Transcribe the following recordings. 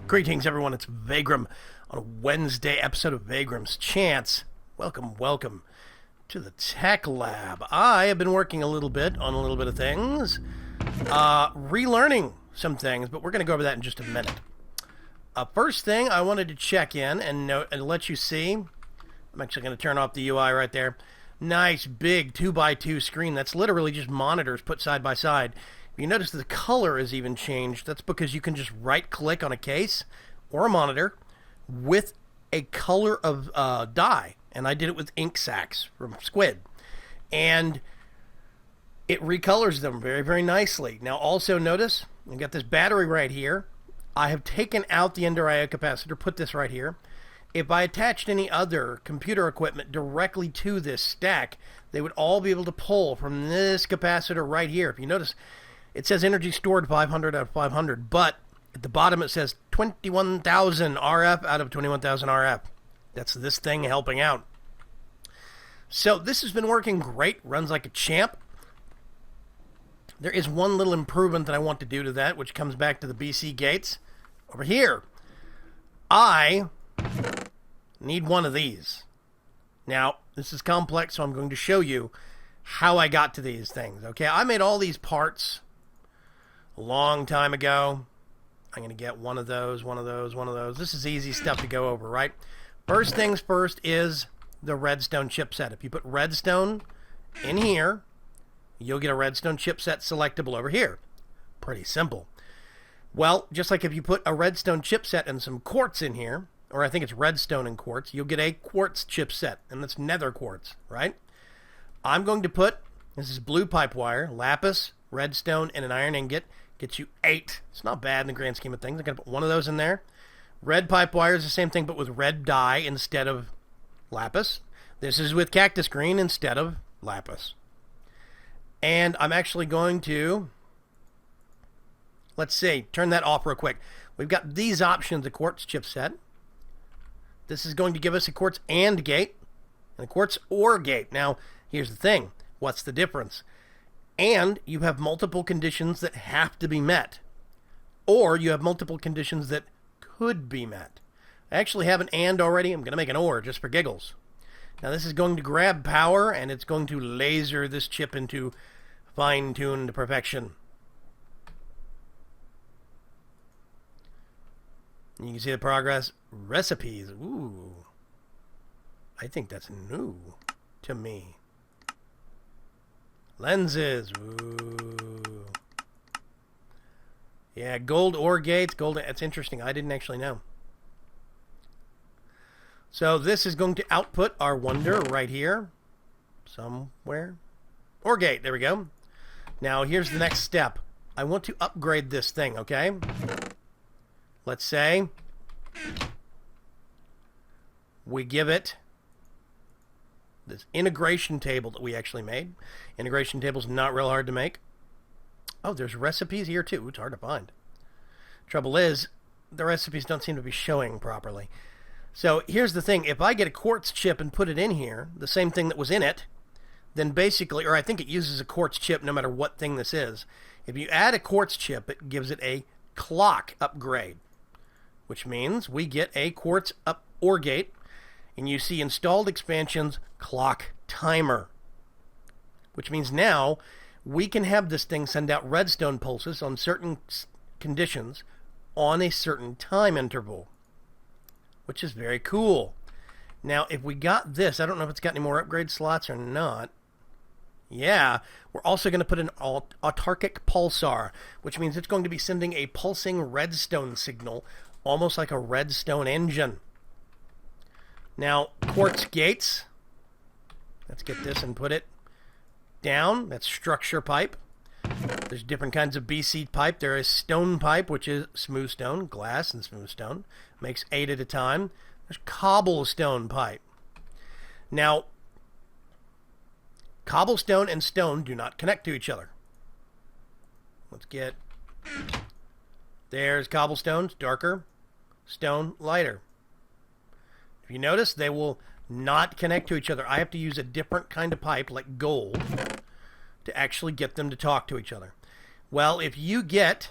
Greetings, everyone. It's Vaygrim on a Wednesday episode of Vaygrim's Chance. Welcome, welcome to the Tech Lab. I have been working a little bit on a little bit of things, relearning some things, but we're going to go over that in just a minute. First thing, I wanted to check in and let you see. I'm actually going to turn off the UI right there. Nice big 2x2 screen. That's literally just monitors put side by side. If you notice the color is even changed, that's because you can just right-click on a case or a monitor with a color of dye. And I did it with ink sacs from Squid. And it recolors them very, very nicely. Now also notice, I've got this battery right here. I have taken out the Ender IO capacitor, put this right here. If I attached any other computer equipment directly to this stack, they would all be able to pull from this capacitor right here. If you notice, it says energy stored 500 out of 500, but at the bottom it says 21,000 RF out of 21,000 RF. That's this thing helping out. So this has been working great, runs like a champ. There is one little improvement that I want to do to that, which comes back to the BC gates. Over here, I need one of these. Now, this is complex, so I'm going to show you how I got to these things. Okay, I made all these parts a long time ago. I'm going to get one of those, one of those, one of those. This is easy stuff to go over, right? First things first is the redstone chipset. If you put redstone in here, you'll get a redstone chipset selectable over here. Pretty simple. Well, just like if you put a redstone chipset and some quartz in here, or I think it's redstone and quartz, you'll get a quartz chipset, and that's nether quartz, right? I'm going to put, this is blue pipe wire, lapis, redstone, and an iron ingot. Gets you 8. It's not bad in the grand scheme of things. I'm going to put one of those in there. Red pipe wire is the same thing, but with red dye instead of lapis. This is with cactus green instead of lapis. And I'm actually going to, let's see, turn that off real quick. We've got these options, a quartz chipset. This is going to give us a quartz AND gate and a quartz OR gate. Now, here's the thing. What's the difference? And you have multiple conditions that have to be met. Or you have multiple conditions that could be met. I actually have an AND already. I'm going to make an OR just for giggles. Now this is going to grab power and it's going to laser this chip into fine-tuned perfection. You can see the progress. Recipes. Ooh. I think that's new to me. Lenses. Ooh. Yeah, gold OR gates. Gold. That's interesting. I didn't actually know. So this is going to output our wonder right here. Somewhere. OR gate. There we go. Now here's the next step. I want to upgrade this thing, okay? Let's say we give it this integration table that we actually made. Integration table's not real hard to make. Oh, there's recipes here too. It's hard to find. Trouble is, the recipes don't seem to be showing properly. So here's the thing. If I get a quartz chip and put it in here, the same thing that was in it, then basically, or I think it uses a quartz chip no matter what thing this is. If you add a quartz chip, it gives it a clock upgrade, which means we get a quartz OR gate. And you see installed expansions clock timer, which means now we can have this thing send out redstone pulses on certain conditions on a certain time interval, which is very cool. Now, if we got this, I don't know if it's got any more upgrade slots or not. Yeah, we're also going to put an autarkic pulsar, which means it's going to be sending a pulsing redstone signal, almost like a redstone engine. Now, quartz gates. Let's get this and put it down. That's structure pipe. There's different kinds of BC pipe. There is stone pipe, which is smooth stone, glass and smooth stone. Makes 8 at a time. There's cobblestone pipe. Now, cobblestone and stone do not connect to each other. Let's get... There's cobblestone, it's darker. Stone, lighter. If you notice, they will not connect to each other. I have to use a different kind of pipe, like gold, to actually get them to talk to each other. Well, if you get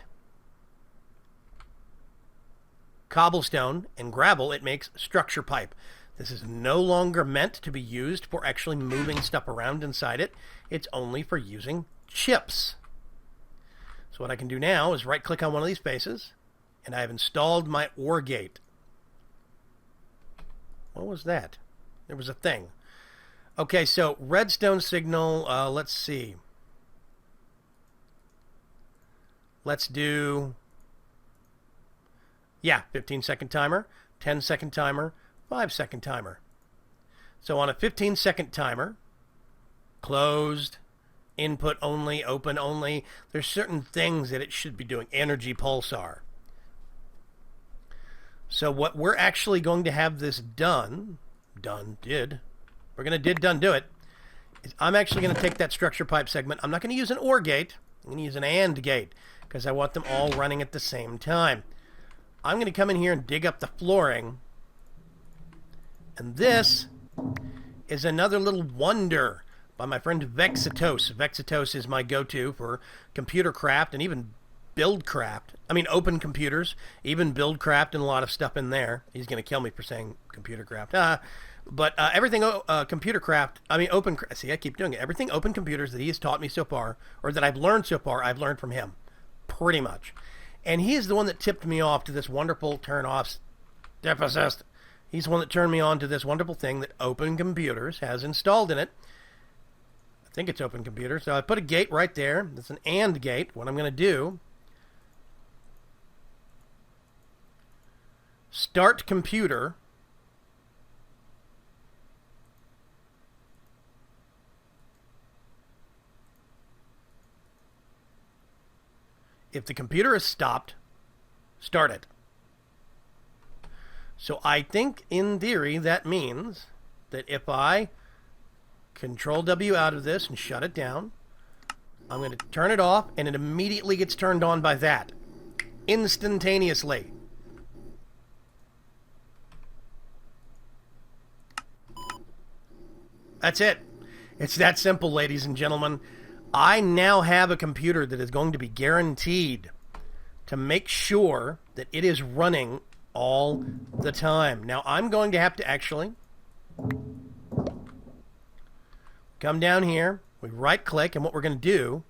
cobblestone and gravel, it makes structure pipe. This is no longer meant to be used for actually moving stuff around inside it. It's only for using chips. So what I can do now is right-click on one of these faces, and I have installed my OR gate. What was that? There was a thing. Okay, so redstone signal, let's see. Let's do, 15-second timer, 10-second timer, 5-second timer. So on a 15-second timer, closed, input only, open only, there's certain things that it should be doing. Energy pulsar. So what we're actually going to have this done, we're going to do it, is I'm actually going to take that structure pipe segment. I'm not going to use an OR gate. I'm going to use an AND gate because I want them all running at the same time. I'm going to come in here and dig up the flooring. And this is another little wonder by my friend Vexitos. Vexitos is my go-to for computer craft and even Buildcraft. I mean, open computers, even Buildcraft and a lot of stuff in there. He's going to kill me for saying computer craft. But everything computer craft, I mean, open, see, I keep doing it. Everything open computers that he has taught me so far, or that I've learned so far, I've learned from him. Pretty much. And he is the one that tipped me off to this wonderful turn-off deficit. He's the one that turned me on to this wonderful thing that Open Computers has installed in it. I think it's Open Computers. So I put a gate right there. That's an AND gate. What I'm going to do, start computer. If the computer is stopped, start it. So I think, in theory, that means that if I Control W out of this and shut it down, I'm going to turn it off, and it immediately gets turned on by that. Instantaneously. That's it. It's that simple, ladies and gentlemen. I now have a computer that is going to be guaranteed to make sure that it is running all the time. Now, I'm going to have to actually come down here. We right-click, and what we're going to do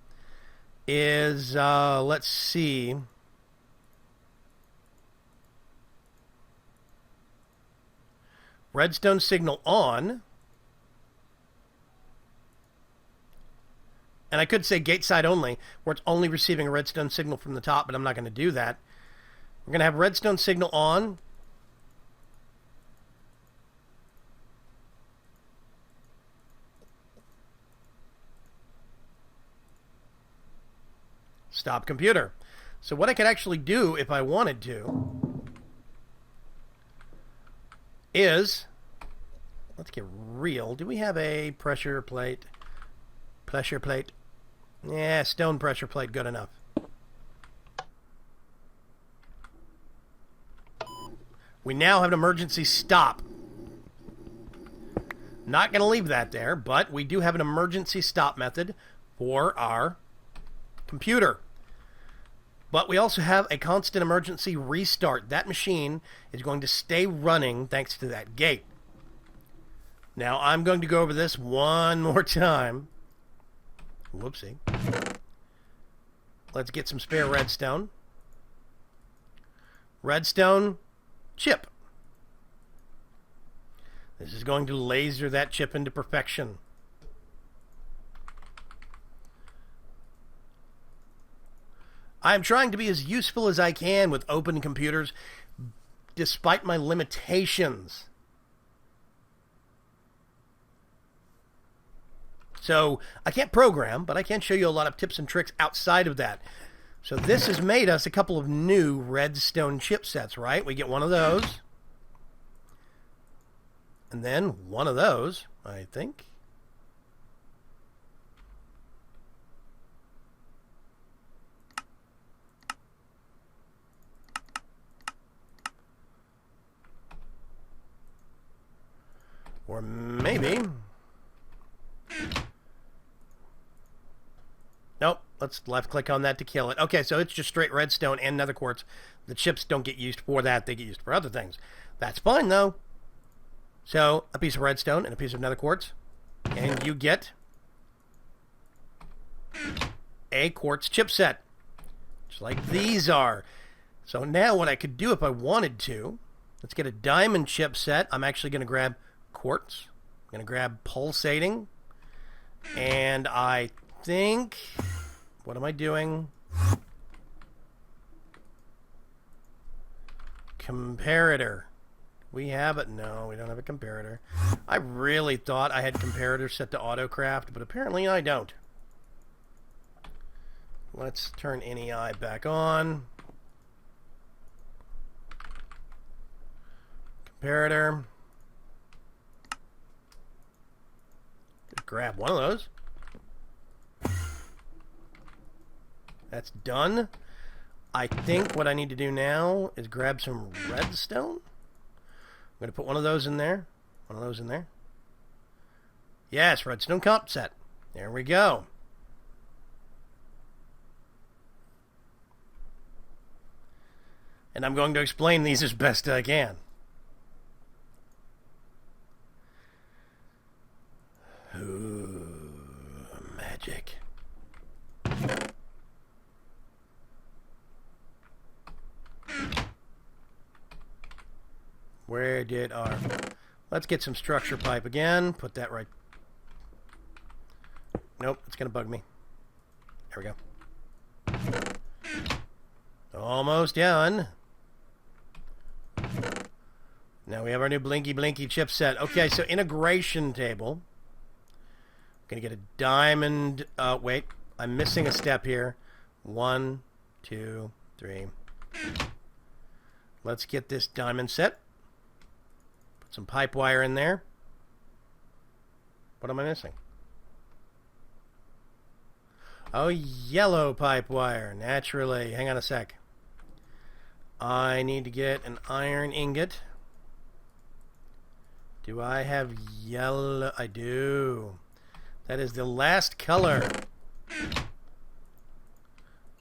is, let's see. Redstone signal on. And I could say gate side only, where it's only receiving a redstone signal from the top, but I'm not going to do that. We're going to have redstone signal on. Stop computer. So what I could actually do if I wanted to is, let's get real. Do we have a pressure plate? Pressure plate. Yeah, stone pressure plate, good enough. We now have an emergency stop. Not going to leave that there, but we do have an emergency stop method for our computer. But we also have a constant emergency restart. That machine is going to stay running thanks to that gate. Now, I'm going to go over this one more time. Whoopsie. Let's get some spare redstone. Redstone chip. This is going to laser that chip into perfection. I'm trying to be as useful as I can with open computers, despite my limitations. So I can't program, but I can show you a lot of tips and tricks outside of that. So this has made us a couple of new redstone chipsets, right? We get one of those. And then one of those, I think. Or maybe... Nope, let's left-click on that to kill it. Okay, so it's just straight redstone and nether quartz. The chips don't get used for that. They get used for other things. That's fine, though. So, a piece of redstone and a piece of nether quartz. And you get a quartz chip set. Just like these are. So now what I could do if I wanted to, let's get a diamond chip set. I'm actually going to grab quartz. I'm going to grab pulsating. And I think... What am I doing? Comparator. We have it? No, we don't have a comparator. I really thought I had comparator set to autocraft, but apparently I don't. Let's turn NEI back on. Comparator. Grab one of those. That's done. I think what I need to do now is grab some redstone. I'm going to put one of those in there. One of those in there. Yes, redstone comp set. There we go. And I'm going to explain these as best I can. Ooh, magic. Where did our... Let's get some structure pipe again. Put that right... Nope, it's going to bug me. There we go. Almost done. Now we have our new Blinky Blinky chip set. Okay, so integration table. I'm going to get a diamond... wait, I'm missing a step here. 1, 2, 3. Let's get this diamond set. Put some pipe wire in there. What am I missing? Oh, yellow pipe wire, naturally. Hang on a sec. I need to get an iron ingot. Do I have yellow? I do. That is the last color. I'm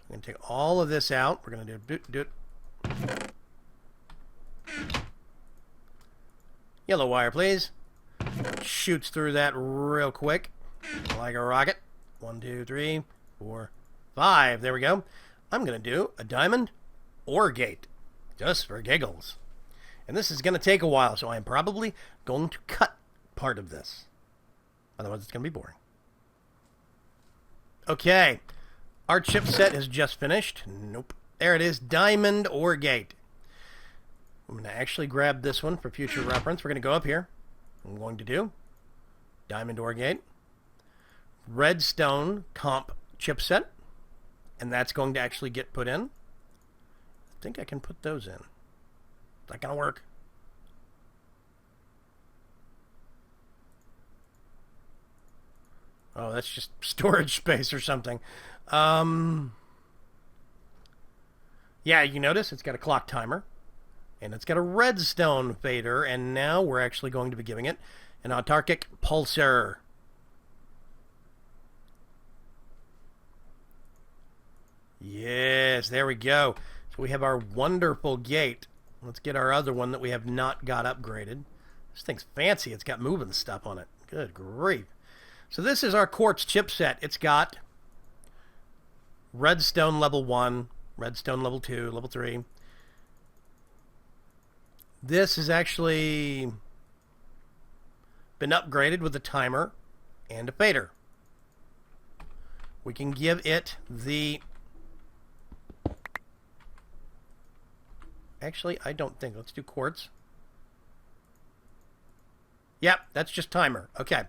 going to take all of this out. We're going to do it. Yellow wire, please. Shoots through that real quick. Like a rocket. 1, 2, 3, 4, 5. There we go. I'm going to do a diamond ore gate. Just for giggles. And this is going to take a while, so I'm probably going to cut part of this. Otherwise, it's going to be boring. Okay. Our chip set is just finished. Nope. There it is. Diamond ore gate. I'm going to actually grab this one for future reference. We're going to go up here. I'm going to do diamond ore gate. Redstone comp chipset. And that's going to actually get put in. I think I can put those in. Is that going to work? Oh, that's just storage space or something. Yeah, you notice it's got a clock timer. And it's got a redstone fader. And now we're actually going to be giving it an autarkic pulsar. Yes, there we go. So we have our wonderful gate. Let's get our other one that we have not got upgraded. This thing's fancy. It's got moving stuff on it. Good grief. So this is our quartz chipset. It's got redstone level 1, redstone level 2, level 3. This has actually been upgraded with a timer and a fader. We can give it the... Actually, I don't think. Let's do quartz. Yep, that's just timer. Okay.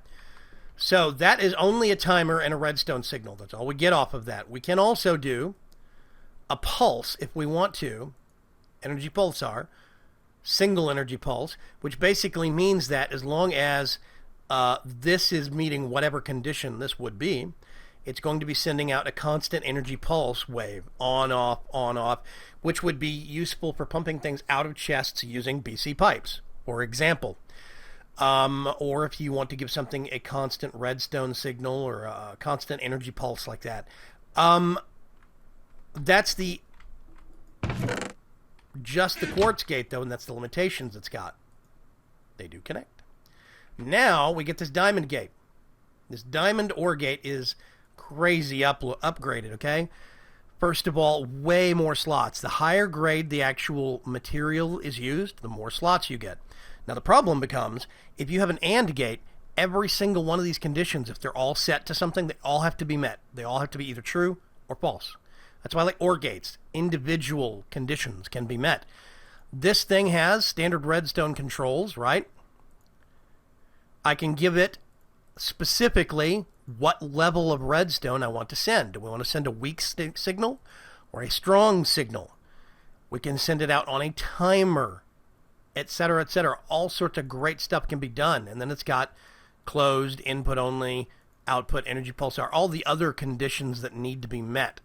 So that is only a timer and a redstone signal. That's all we get off of that. We can also do a pulse if we want to. Energy pulsar. Single energy pulse. Which basically means that as long as this is meeting whatever condition this would be, it's going to be sending out a constant energy pulse wave. On, off, which would be useful for pumping things out of chests using BC pipes, for example. Or if you want to give something a constant redstone signal or a constant energy pulse like that. That's just the quartz gate, though, and that's the limitations it's got. They do connect. Now we get this diamond gate. This diamond ore gate is crazy upgraded, okay? First of all, way more slots. The higher grade the actual material is used, the more slots you get. Now the problem becomes, if you have an AND gate, every single one of these conditions, if they're all set to something, they all have to be met. They all have to be either true or false. That's why I like OR gates. Individual conditions can be met. This thing has standard redstone controls, right? I can give it specifically what level of redstone I want to send. Do we want to send a weak signal or a strong signal? We can send it out on a timer, etc., etc. All sorts of great stuff can be done. And then it's got closed, input only, output, energy pulsar, all the other conditions that need to be met.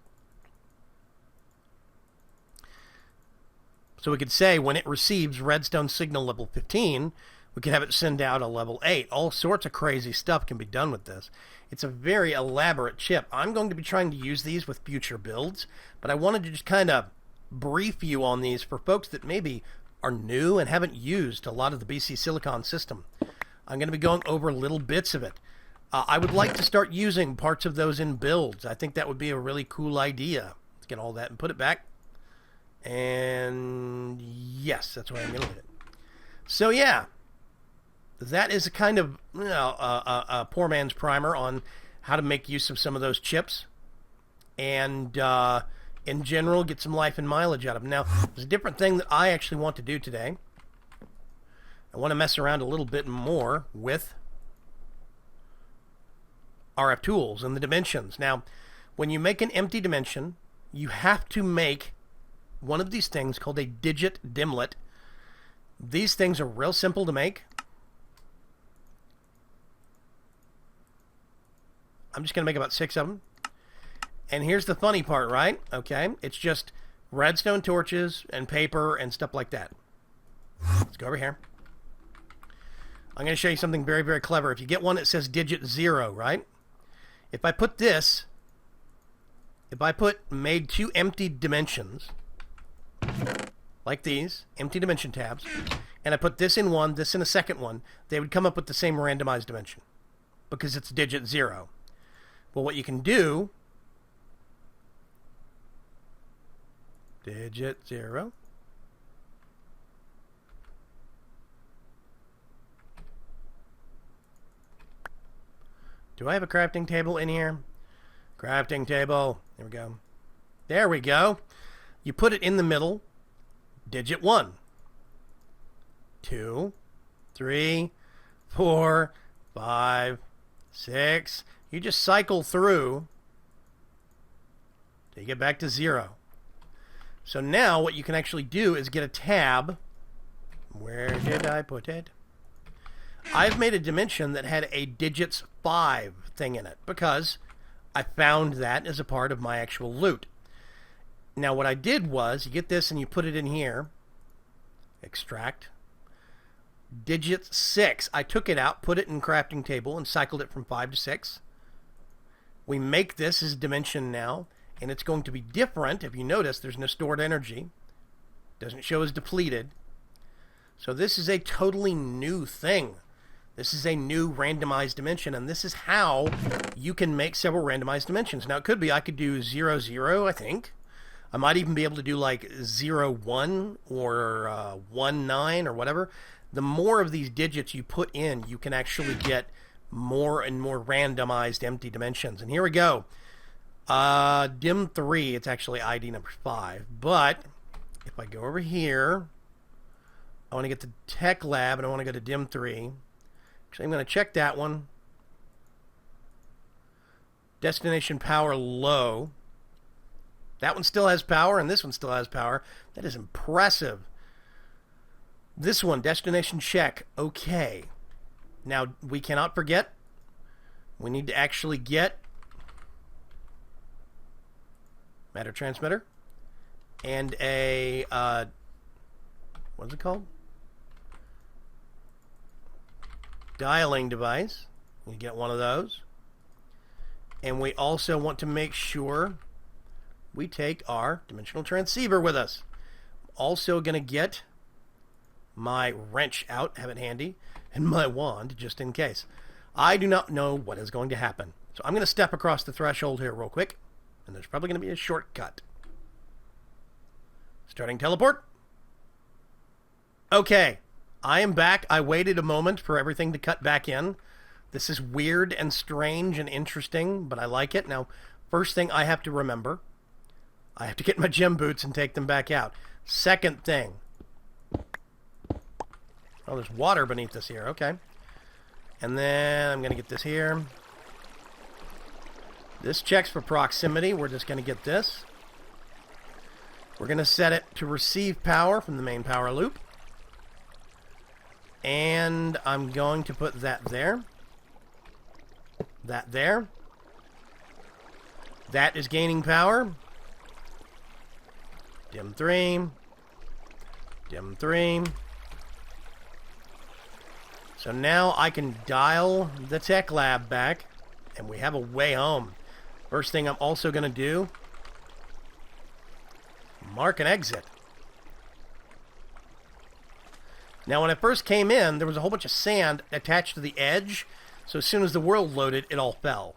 So we could say when it receives redstone signal level 15, we could have it send out a level 8. All sorts of crazy stuff can be done with this. It's a very elaborate chip. I'm going to be trying to use these with future builds, but I wanted to just kind of brief you on these for folks that maybe are new and haven't used a lot of the BC Silicon system. I'm going to be going over little bits of it. I would like to start using parts of those in builds. I think that would be a really cool idea. Let's get all that and put it back. And yes, that's where I'm going to leave it. So yeah, that is a kind of a poor man's primer on how to make use of some of those chips. And in general, get some life and mileage out of them. Now, there's a different thing that I actually want to do today. I want to mess around a little bit more with RF tools and the dimensions. Now, when you make an empty dimension, you have to make one of these things called a digit dimlet. These things are real simple to make. I'm just going to make about 6 of them. And here's the funny part, right? Okay, it's just redstone torches and paper and stuff like that. Let's go over here. I'm going to show you something very, very clever. If you get one that says digit 0, right? If I put this, made 2 empty dimensions, like these, empty dimension tabs, and I put this in one, this in a second one, they would come up with the same randomized dimension because it's digit 0. Well, what you can do, digit 0, do I have a crafting table in here? Crafting table, there we go. There we go. You put it in the middle, digit 1, 2, 3, 4, 5, 6. You just cycle through till you get back to 0. So now what you can actually do is get a tab. Where did I put it? I've made a dimension that had a digits 5 thing in it because I found that as a part of my actual loot. Now what I did was, you get this and you put it in here, extract, digit 6. I took it out, put it in crafting table, and cycled it from 5 to 6. We make this as a dimension now, and it's going to be different. If you notice, there's no stored energy. Doesn't show as depleted. So this is a totally new thing. This is a new randomized dimension, and this is how you can make several randomized dimensions. Now, it could be I could do 0, 0, I think. I might even be able to do like 0, 1 or 1, 9 or whatever. The more of these digits you put in, you can actually get more and more randomized empty dimensions. And here we go. Dim 3, it's actually ID number 5. But if I go over here, I want to get to Tech Lab and I want to go to Dim 3. Actually, I'm going to check that one. Destination power low. That one still has power, and this one still has power. That is impressive. This one, destination check. Okay. Now, we cannot forget, we need to actually get matter transmitter and a, what's it called? Dialing device. You get one of those. And we also want to make sure we take our dimensional transceiver with us. Also going to get my wrench out, have it handy, and my wand just in case. I do not know what is going to happen. So I'm going to step across the threshold here real quick, and there's probably going to be a shortcut. Starting teleport. Okay, I am back. I waited a moment for everything to cut back in. This is weird and strange and interesting, but I like it. Now, first thing I have to remember, I have to get my gym boots and take them back out. Second thing. Oh, there's water beneath this here. Okay. And then I'm going to get this here. This checks for proximity. We're just going to get this. We're going to set it to receive power from the main power loop. And I'm going to put that there. That there. That is gaining power. Dim 3. Dim 3. So now I can dial the tech lab back, and we have a way home. First thing I'm also going to do, mark an exit. Now when I first came in, there was a whole bunch of sand attached to the edge, so as soon as the world loaded, it all fell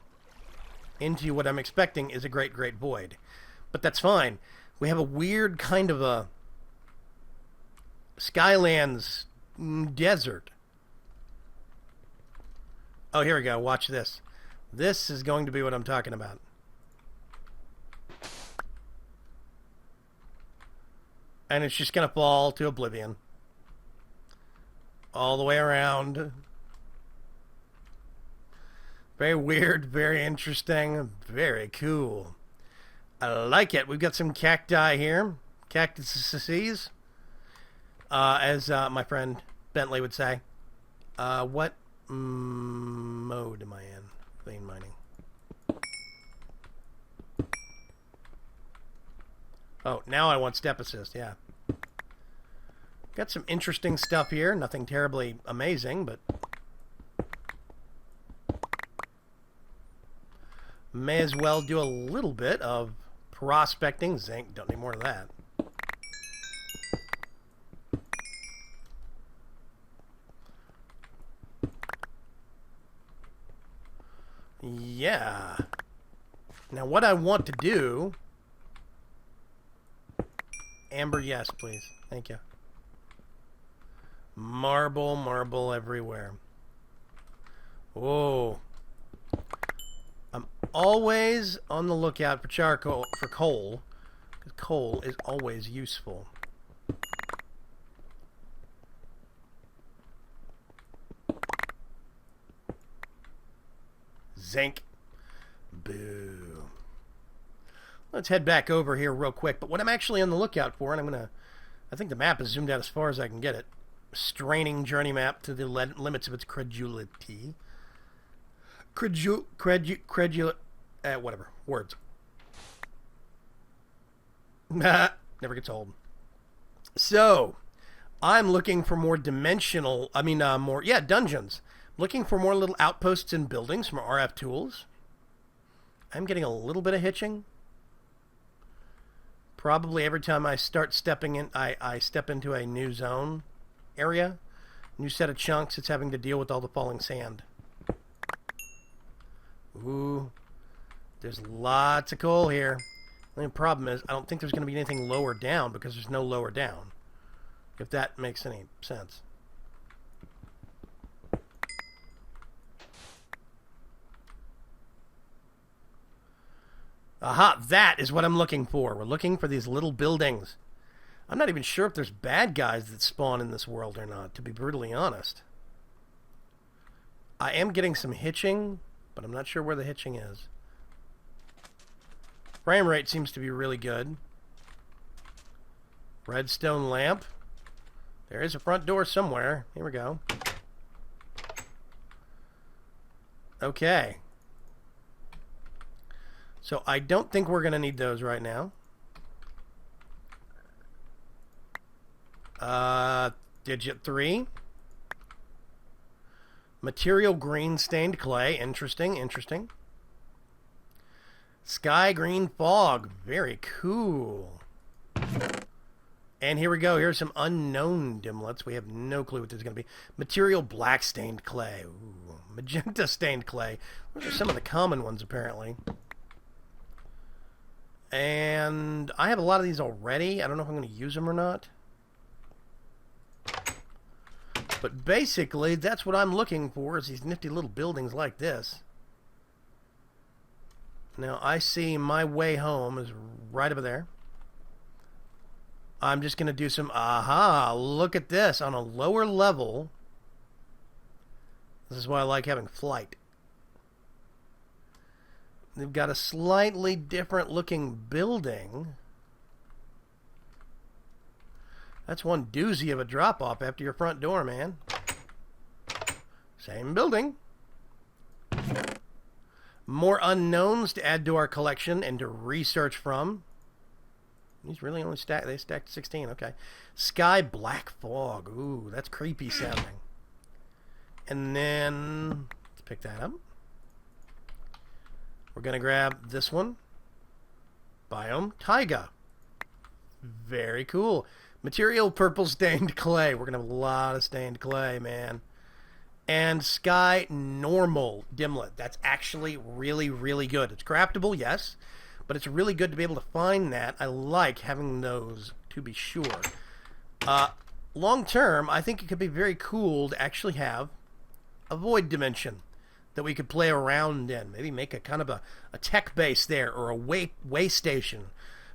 into what I'm expecting is a great, great void. But that's fine. We have a weird kind of a Skylands desert. Oh, here we go. Watch this. This is going to be what I'm talking about. And it's just going to fall to oblivion. All the way around. Very weird, very interesting, very cool. I like it. We've got some cacti here. Cactuses. As my friend Bentley would say. What mode am I in? Vein mining. Oh, now I want step assist, yeah. Got some interesting stuff here. Nothing terribly amazing, but may as well do a little bit of prospecting. Zinc, don't need more of that. Yeah. Now what I want to do... Amber, yes, please. Thank you. Marble, marble everywhere. Whoa. I'm always on the lookout for charcoal, for coal. Because coal is always useful. Zinc. Boo. Let's head back over here real quick. But what I'm actually on the lookout for, and I think the map is zoomed out as far as I can get it. Straining journey map to the limits of its credulity. Whatever. Words. Never gets old. So, I'm looking for more dimensional, dungeons. Looking for more little outposts and buildings from RF Tools. I'm getting a little bit of hitching. Probably every time I start stepping in, I step into a new zone area, new set of chunks, it's having to deal with all the falling sand. Ooh, there's lots of coal here. The only problem is I don't think there's going to be anything lower down because there's no lower down, if that makes any sense. Aha, that is what I'm looking for. We're looking for these little buildings. I'm not even sure if there's bad guys that spawn in this world or not, to be brutally honest. I am getting some hitching, but I'm not sure where the hitching is. Frame rate seems to be really good. Redstone lamp. There is a front door somewhere. Here we go. Okay. So I don't think we're going to need those right now. Digit 3. Material green stained clay. Interesting, interesting. Sky green fog. Very cool. And here we go. Here's some unknown dimlets. We have no clue what this is going to be. Material black stained clay. Ooh, magenta stained clay. Those are some of the common ones, apparently. And I have a lot of these already. I don't know if I'm going to use them or not. But basically, that's what I'm looking for, is these nifty little buildings like this. Now, I see my way home is right over there. I'm just going to do some, aha, look at this, on a lower level. This is why I like having flight. They've got a slightly different looking building. That's one doozy of a drop-off after your front door, man. Same building. More unknowns to add to our collection and to research from. These really only they stacked 16, okay. Sky black fog. Ooh, that's creepy sounding. And then, let's pick that up. We're going to grab this one. Biome taiga. Very cool. Material purple stained clay. We're going to have a lot of stained clay, man. And sky normal dimlet. That's actually really, really good. It's craftable, yes. But it's really good to be able to find that. I like having those, to be sure. Long term, I think it could be very cool to actually have a void dimension that we could play around in. Maybe make a kind of a tech base there, or a way station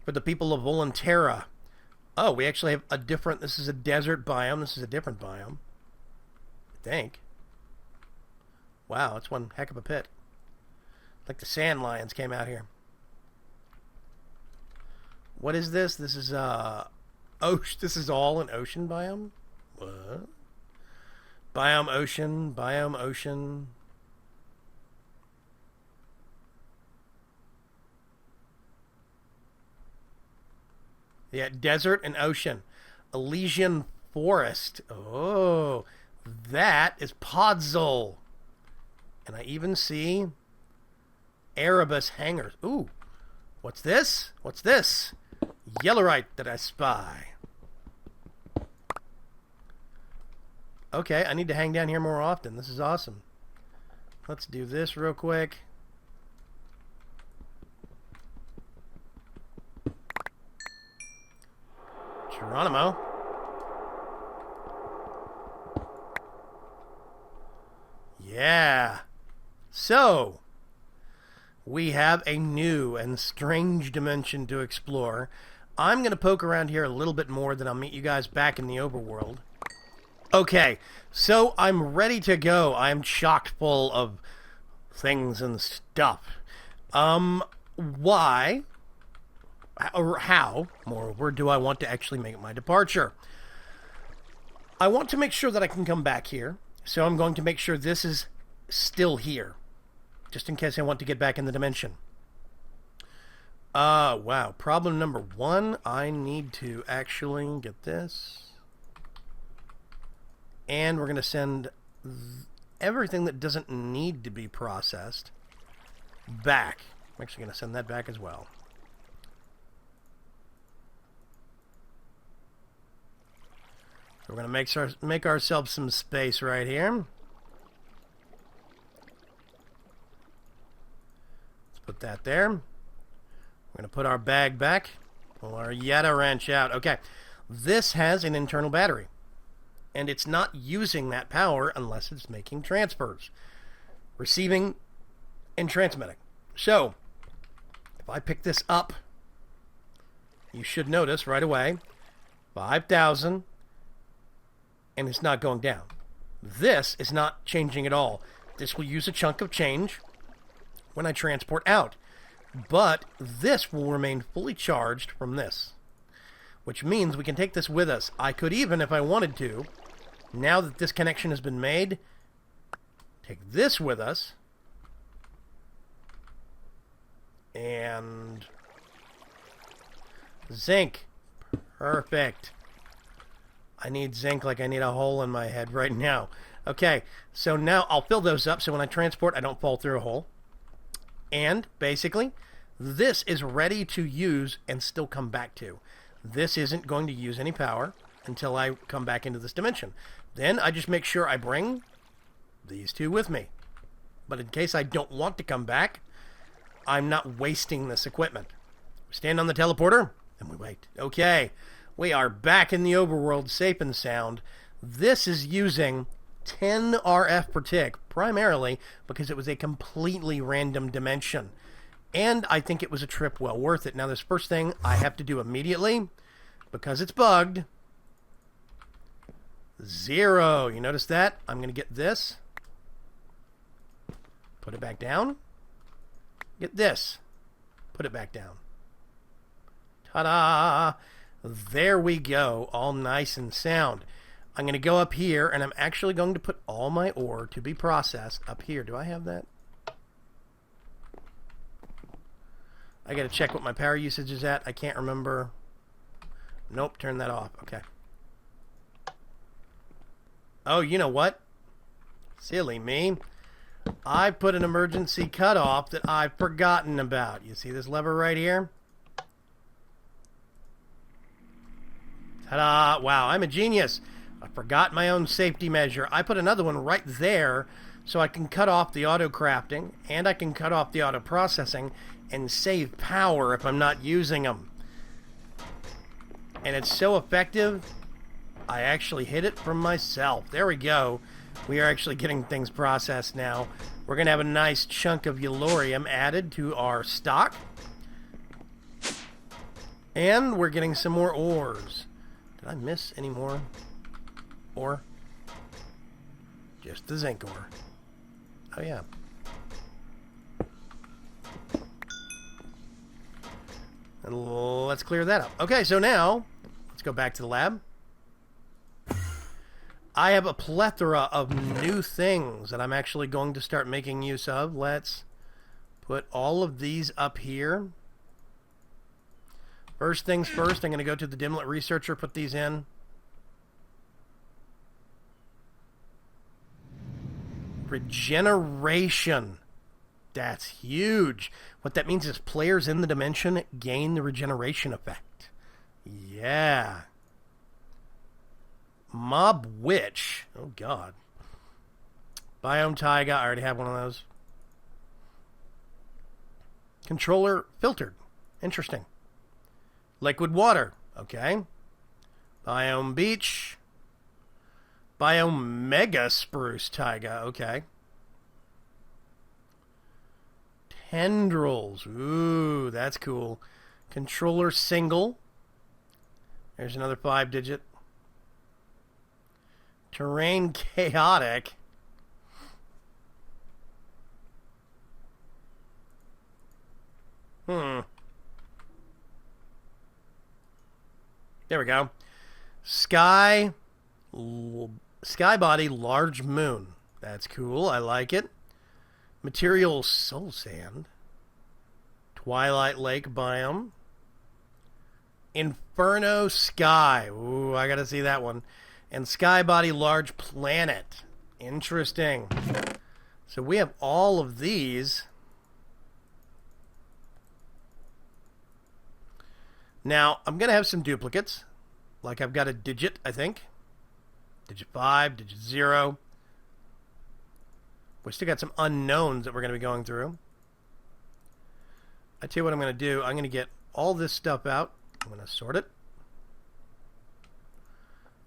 for the people of Volunterra. Oh, we actually have a different, this is a desert biome. This is a different biome, I think. Wow, that's one heck of a pit. Like the sand lions came out here. What is this? This is this is all an ocean biome? What? Biome ocean, biome ocean. Yeah, desert and ocean. Elysian forest. Oh, that is Podzol. And I even see Erebus hangers. Ooh, what's this? What's this? Yellowite that I spy. Okay, I need to hang down here more often. This is awesome. Let's do this real quick. Geronimo. Yeah. So, we have a new and strange dimension to explore. I'm going to poke around here a little bit more, then I'll meet you guys back in the overworld. Okay, so I'm ready to go. I'm chock full of things and stuff. Why, or how, moreover, do I want to actually make my departure? I want to make sure that I can come back here, so I'm going to make sure this is still here, just in case I want to get back in the dimension. Wow. Problem number one, I need to actually get this. And we're going to send everything that doesn't need to be processed back. I'm actually going to send that back as well. So we're going to make ourselves some space right here. Let's put that there. We're going to put our bag back. Pull our Yetta wrench out. Okay. This has an internal battery. And it's not using that power unless it's making transfers. Receiving and transmitting. So, if I pick this up, you should notice right away, 5,000, and it's not going down. This is not changing at all. This will use a chunk of change when I transport out. But this will remain fully charged from this, which means we can take this with us. I could even, if I wanted to, now that this connection has been made, take this with us. And zinc. Perfect. I need zinc like I need a hole in my head right now. Okay, so now I'll fill those up so when I transport, I don't fall through a hole. And basically, This is ready to use and still come back to. This isn't going to use any power until I come back into this dimension. Then I just make sure I bring these two with me. But in case I don't want to come back, I'm not wasting this equipment. We stand on the teleporter, and we wait. Okay, we are back in the overworld, safe and sound. This is using 10 RF per tick, primarily because it was a completely random dimension. And I think it was a trip well worth it. Now, this first thing I have to do immediately, because it's bugged, 0. You notice that? I'm going to get this. Put it back down. Get this. Put it back down. Ta-da! There we go. All nice and sound. I'm going to go up here, and I'm actually going to put all my ore to be processed up here. Do I have that? I got to check what my power usage is at. I can't remember. Nope, turn that off. Okay. Oh, you know what? Silly me. I put an emergency cutoff that I've forgotten about. You see this lever right here? Ta-da! Wow, I'm a genius. I forgot my own safety measure. I put another one right there so I can cut off the auto crafting and I can cut off the auto processing and save power if I'm not using them. And it's so effective, I actually hit it from myself. There we go. We are actually getting things processed now. We're going to have a nice chunk of Yellorium added to our stock. And we're getting some more ores. Did I miss any more ore? Just the zinc ore. Oh, yeah. And let's clear that up. Okay, so now, let's go back to the lab. I have a plethora of new things that I'm actually going to start making use of. Let's put all of these up here. First things first, I'm going to go to the Dimlet Researcher, put these in. Regeneration. That's huge. What that means is players in the dimension gain the regeneration effect. Yeah. Mob Witch. Oh, God. Biome Taiga. I already have one of those. Controller Filtered. Interesting. Liquid Water. Okay. Biome Beach. Biome Mega Spruce Taiga. Okay. Tendrils. Ooh, that's cool. Controller Single. There's another 5-digit. Terrain Chaotic. There we go. Sky Body Large Moon. That's cool. I like it. Material Soul Sand. Twilight Lake Biome. Inferno Sky. Ooh, I gotta see that one. And Sky Body Large Planet. Interesting. So we have all of these. Now, I'm going to have some duplicates. Like I've got a digit, I think. Digit 5, digit 0. We still got some unknowns that we're going to be going through. I tell you what I'm going to do. I'm going to get all this stuff out. I'm going to sort it.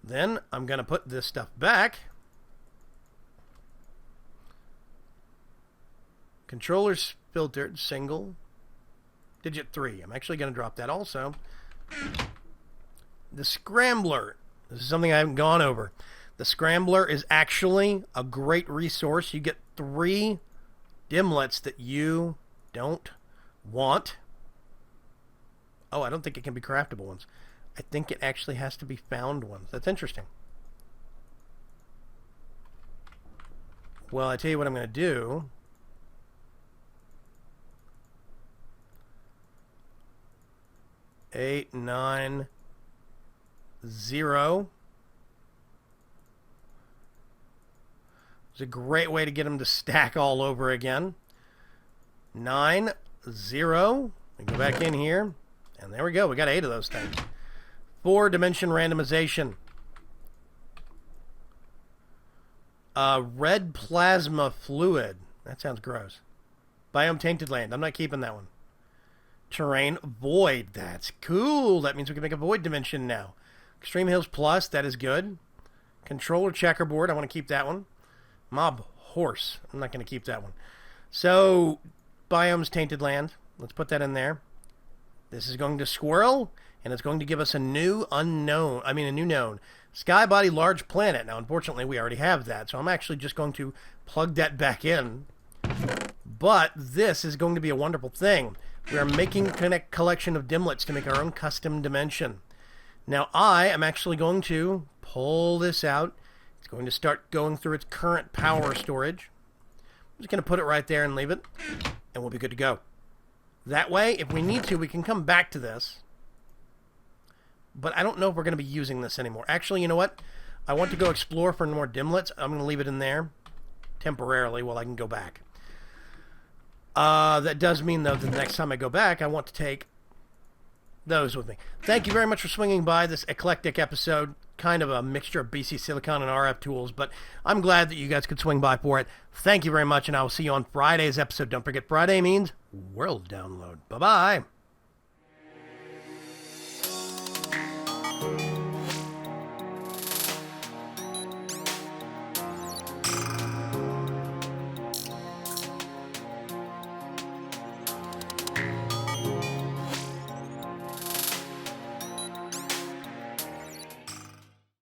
Then I'm going to put this stuff back. Controllers filtered, single. Digit 3. I'm actually going to drop that also. The Scrambler. This is something I haven't gone over. The Scrambler is actually a great resource. You get 3 dimlets that you don't want. Oh, I don't think it can be craftable ones. I think it actually has to be found ones. That's interesting. Well, I tell you what I'm going to do. Eight, 9, 0. It's a great way to get them to stack all over again. 9, 0. We go back in here, and there we go. We got 8 of those things. 4-dimension randomization. Red plasma fluid. That sounds gross. Biome tainted land. I'm not keeping that one. Terrain void. That's cool. That means we can make a void dimension now. Extreme Hills Plus. That is good. Controller checkerboard. I want to keep that one. Mob horse. I'm not going to keep that one. So, biomes tainted land. Let's put that in there. This is going to squirrel, and it's going to give us a new unknown. I mean, a new known. Sky body large planet. Now, unfortunately, we already have that, so I'm actually just going to plug that back in. But this is going to be a wonderful thing. We are making a collection of dimlets to make our own custom dimension. Now, I am actually going to pull this out. It's going to start going through its current power storage. I'm just going to put it right there and leave it, and we'll be good to go. That way, if we need to, we can come back to this. But I don't know if we're going to be using this anymore. Actually, you know what? I want to go explore for more dimlets. I'm going to leave it in there temporarily while I can go back. That does mean, though, that the next time I go back, I want to take those with me. Thank you very much for swinging by this eclectic episode. Kind of a mixture of BC Silicon and RF tools, but I'm glad that you guys could swing by for it. Thank you very much, and I will see you on Friday's episode. Don't forget, Friday means world download. Bye-bye.